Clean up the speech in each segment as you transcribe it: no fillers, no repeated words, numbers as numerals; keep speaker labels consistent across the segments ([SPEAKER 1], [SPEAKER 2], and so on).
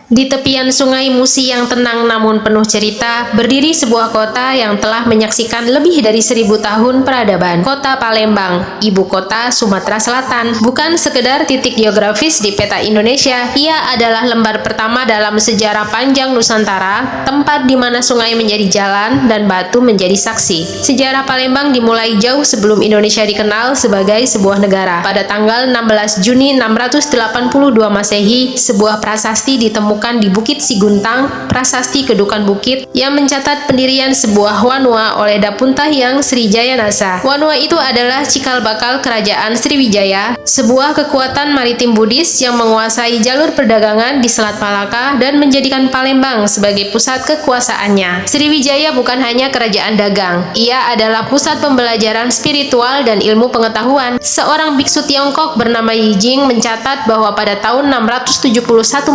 [SPEAKER 1] Di tepian Sungai Musi yang tenang namun penuh cerita, berdiri sebuah kota yang telah menyaksikan lebih dari 1000 tahun peradaban. Kota Palembang, ibu kota Sumatera Selatan. Bukan sekedar titik geografis di peta Indonesia, ia adalah lembar pertama dalam sejarah panjang Nusantara, tempat di mana sungai menjadi jalan dan batu menjadi saksi. Sejarah Palembang dimulai jauh sebelum Indonesia dikenal sebagai sebuah negara. Pada tanggal 16 Juni 682 Masehi, sebuah prasasti ditemukan di Bukit Siguntang, Prasasti Kedukan Bukit, yang mencatat pendirian sebuah wanua oleh Dapunta Hyang Srijaya Nasa. Wanua itu adalah cikal bakal kerajaan Sriwijaya, sebuah kekuatan maritim Buddhis yang menguasai jalur perdagangan di Selat Malaka dan menjadikan Palembang sebagai pusat kekuasaannya. Sriwijaya bukan hanya kerajaan dagang, ia adalah pusat pembelajaran spiritual dan ilmu pengetahuan. Seorang biksu Tiongkok bernama Yijing mencatat bahwa pada tahun 671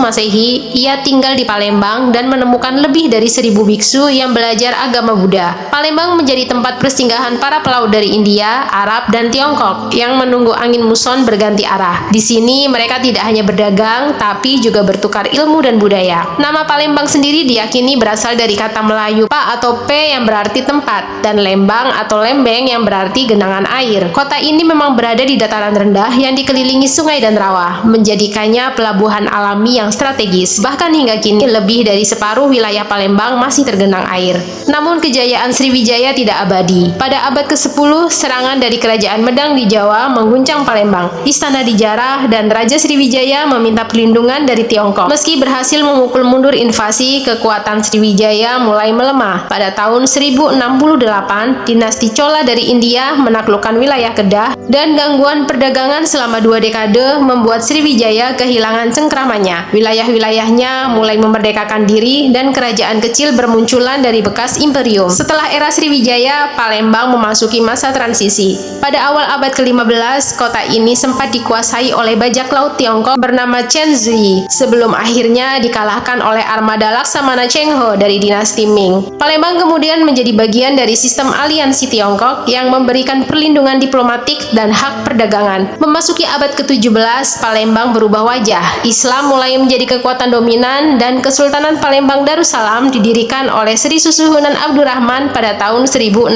[SPEAKER 1] Masehi, ia tinggal di Palembang dan menemukan lebih dari 1000 biksu yang belajar agama Buddha. Palembang menjadi tempat persinggahan para pelaut dari India, Arab, dan Tiongkok yang menunggu angin muson berganti arah. Di sini mereka tidak hanya berdagang, tapi juga bertukar ilmu dan budaya. Nama Palembang sendiri diyakini berasal dari kata Melayu pa atau pe yang berarti tempat, dan lembang atau lembeng yang berarti genangan air. Kota ini memang berada di dataran rendah yang dikelilingi sungai dan rawa, menjadikannya pelabuhan alami yang strategis. Bahkan hingga kini, lebih dari separuh wilayah Palembang masih tergenang air. Namun kejayaan Sriwijaya tidak abadi. Pada abad ke-10, serangan dari Kerajaan Medang di Jawa mengguncang Palembang. Istana dijarah dan Raja Sriwijaya meminta perlindungan dari Tiongkok. Meski berhasil memukul mundur invasi, kekuatan Sriwijaya mulai melemah. Pada tahun 1068, dinasti Chola dari India menaklukkan wilayah Kedah, dan gangguan perdagangan selama 2 dekade membuat Sriwijaya kehilangan cengkramannya. Wilayahnya mulai memerdekakan diri dan kerajaan kecil bermunculan dari bekas imperium. Setelah era Sriwijaya, Palembang memasuki masa transisi. Pada awal abad ke-15, kota ini sempat dikuasai oleh bajak laut Tiongkok bernama Chen Zui, sebelum akhirnya dikalahkan oleh armada Laksamana Cheng Ho dari dinasti Ming. Palembang kemudian menjadi bagian dari sistem aliansi Tiongkok yang memberikan perlindungan diplomatik dan hak perdagangan. Memasuki abad ke-17, Palembang berubah wajah. Islam mulai menjadi kekuatan dominan dan Kesultanan Palembang Darussalam didirikan oleh Sri Susuhunan Abdurrahman pada tahun 1659.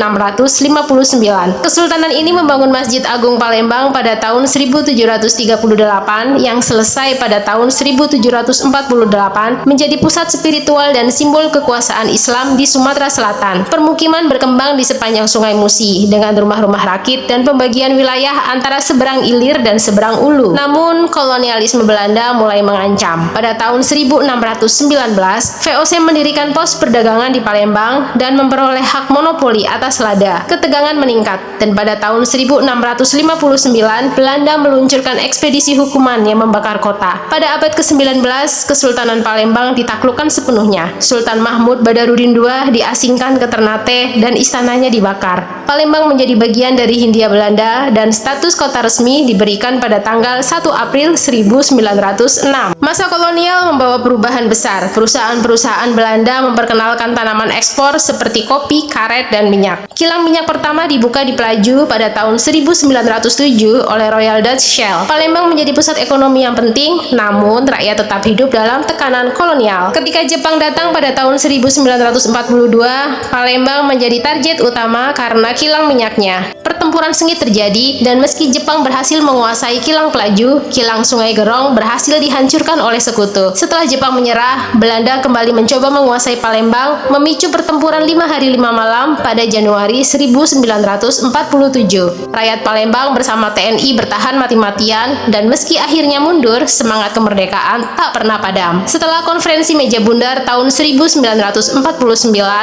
[SPEAKER 1] Kesultanan ini membangun Masjid Agung Palembang pada tahun 1738 yang selesai pada tahun 1748, menjadi pusat spiritual dan simbol kekuasaan Islam di Sumatera Selatan. Permukiman berkembang di sepanjang Sungai Musi dengan rumah-rumah rakit dan pembagian wilayah antara seberang ilir dan seberang ulu. Namun kolonialisme Belanda mulai mengancam. Pada tahun 1619, VOC mendirikan pos perdagangan di Palembang dan memperoleh hak monopoli atas lada. Ketegangan meningkat, dan pada tahun 1659, Belanda meluncurkan ekspedisi hukuman yang membakar kota. Pada abad ke-19, Kesultanan Palembang ditaklukkan sepenuhnya. Sultan Mahmud Badarudin II diasingkan ke Ternate dan istananya dibakar. Palembang menjadi bagian dari Hindia Belanda dan status kota resmi diberikan pada tanggal 1 April 1906. Masa kolonial membawa perubahan besar. Perusahaan-perusahaan Belanda memperkenalkan tanaman ekspor seperti kopi, karet, dan minyak. Kilang minyak pertama dibuka di Pelaju pada tahun 1907 oleh Royal Dutch Shell. Palembang menjadi pusat ekonomi yang penting, namun rakyat tetap hidup dalam tekanan kolonial. Ketika Jepang datang pada tahun 1942, Palembang menjadi target utama karena kilang minyaknya. Pertempuran sengit terjadi, dan meski Jepang berhasil menguasai kilang Pelaju, kilang Sungai Gerong berhasil dihancurkan oleh sekutu. Setelah Jepang menyerah, Belanda kembali mencoba menguasai Palembang, memicu pertempuran 5 hari 5 malam pada Januari 1947. Rakyat Palembang bersama TNI bertahan mati-matian, dan meski akhirnya mundur, semangat kemerdekaan tak pernah padam. Setelah konferensi Meja Bundar tahun 1949,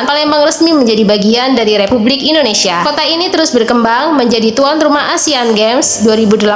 [SPEAKER 1] Palembang resmi menjadi bagian dari Republik Indonesia. Kota ini terus berkembang menjadi tuan rumah Asian Games 2018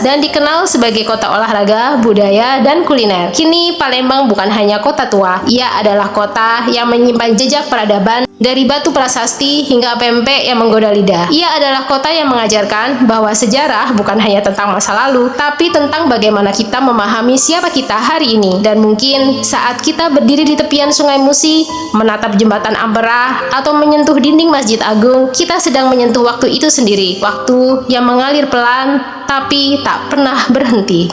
[SPEAKER 1] dan dikenal sebagai kota olahraga, budaya, dan kuliner. Kini Palembang bukan hanya kota tua, ia adalah kota yang menyimpan jejak peradaban dari batu prasasti hingga pempek yang menggoda lidah. Ia adalah kota yang mengajarkan bahwa sejarah bukan hanya tentang masa lalu, tapi tentang bagaimana kita memahami siapa kita hari ini. Dan mungkin saat kita berdiri di tepian Sungai Musi, menatap jembatan Ampera, atau menyentuh dinding Masjid Agung, kita sedang menyentuh waktu itu sendiri. Waktu yang mengalir pelan, tapi tak pernah berhenti.